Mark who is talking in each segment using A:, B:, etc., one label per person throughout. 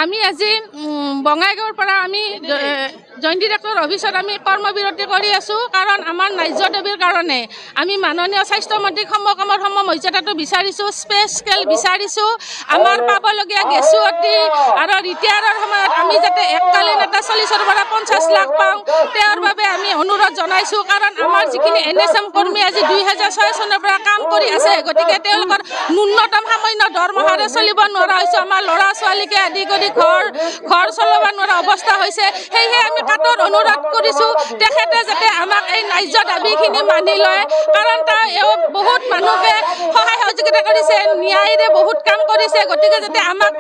A: আমি আজি বঙাইগাঁৱৰ পৰা আমি জইণ্ট ডিৰেক্টৰ অফিচত আমি কৰ্মবিৰতি কৰি আছোঁ। কাৰণ আমাৰ ন্যায্য দাবীৰ কাৰণে আমি মাননীয় স্বাস্থ্যমন্ত্ৰীক সমকামৰ মৰ্যাদাটো বিচাৰিছোঁ, স্পেচ স্কেল বিচাৰিছোঁ। আমাৰ পাবলগীয়া গেছুৱতী আৰু ৰিটায়াৰৰ সময়ত আমি যাতে এককালীন এটা 40ৰ পৰা 50 লাখ পাওঁ, তেওঁৰ বাবে আমি অনুৰোধ জনাইছোঁ। কাৰণ আমাৰ যিখিনি NSM কৰ্মী আজি 2006 চনৰ পৰা কাম কৰি আছে, গতিকে তেওঁলোকৰ ন্যূনতম সামান্য দৰমহাৰে চলিব নোৱাৰা হৈছে। আমাৰ ল'ৰা ছোৱালীকে আদি কৰি ঘৰ চলাব নোৱাৰা অৱস্থা হৈছে। সেয়েহে আমি কাটৰ অনুৰোধ কৰিছোঁ তেখেতে যাতে আমাক এই ন্যায্য দাবীখিনি মানি লয়। কাৰণ তেওঁ বহুত মানুহকে সহায় সহযোগিতা কৰিছে, ন্যায়ৰে বহুত কাম কৰিছে। গতিকে যাতে আমাক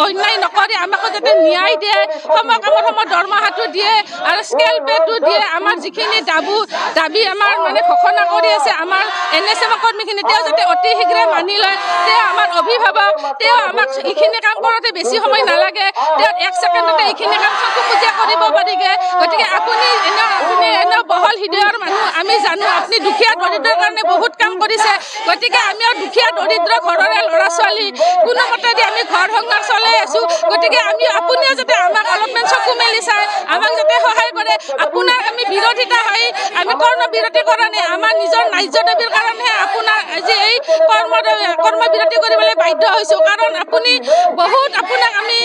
A: অন্যায় নকৰি আমাকো যাতে ন্যায় দিয়ে, সমকামৰ দৰমহাটো দিয়ে আৰু স্কেল পেটো দিয়ে। আমাৰ যিখিনি দাবী আমাৰ মানে ঘোষণা কৰি আছে আমাৰ NSM কৰ্মীখিনি, তেওঁ যাতে অতি শীঘ্ৰে মানি লয়। তেওঁ আমাৰ অভিভাৱক, তেওঁ আমাক এইখিনি কাম কৰোঁতে বেছি সময় নালাগে, তেওঁ 1 ছেকেণ্ডতে এইখিনি কাম চকু মুজিয়া কৰিব পাৰিগে। গতিকে আপুনি এনেও বহল হৃদয়ৰ মানুহ, আমি জানো আপুনি দুখীয়া দৰিদ্ৰৰ কাৰণে বহুত কাম কৰিছে। গতিকে আমিও দুখীয়া দৰিদ্ৰ ঘৰৰে ল'ৰা ছোৱালী, কোনোমতেদি আমি ঘৰ সংসাৰ চলাই আছোঁ। গতিকে আপুনিও যাতে আমাক অলপমান চকু মেলি চাই আমাক যাতে সহায় কৰে। আপোনাৰ আমি বিৰোধিতা হৈ আমি কৰ্মবিৰতি কৰা নাই, আমাৰ নিজৰ ন্যায্য দাবীৰ কাৰণেহে আপোনাৰ আজি এই কৰ্মবিৰতি কৰিবলৈ বাধ্য হৈছোঁ। কাৰণ আপুনি আপোনাক আমি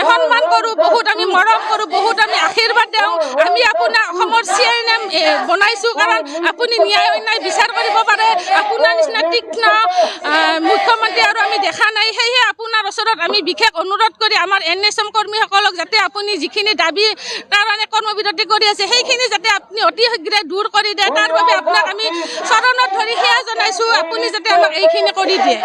A: সন্মান কৰোঁ, বহুত আমি মৰম কৰোঁ, বহুত আমি আশীৰ্বাদ দিওঁ। আমি আপোনাক অসমৰ CNM বনাইছোঁ কাৰণ আপুনি ন্যায় অন্যায় বিচাৰ কৰিব পাৰে। আপোনাৰ নিচিনা তীক্ষ্ণ মুখ্যমন্ত্ৰী আৰু আমি দেখা নাই। সেয়েহে আপোনাৰ ওচৰত আমি বিশেষ অনুৰোধ কৰি আমাৰ NSM কৰ্মীসকলক যাতে আপুনি যিখিনি দাবী কাৰণে কৰ্মবিৰতি কৰি আছে, সেইখিনি যাতে আপুনি অতি শীঘ্ৰে দূৰ কৰি দিয়ে। তাৰ বাবে আপোনাক আমি চৰণত ধৰি সেয়া জনাইছোঁ, আপুনি যাতে আমাক এইখিনি কৰি দিয়ে।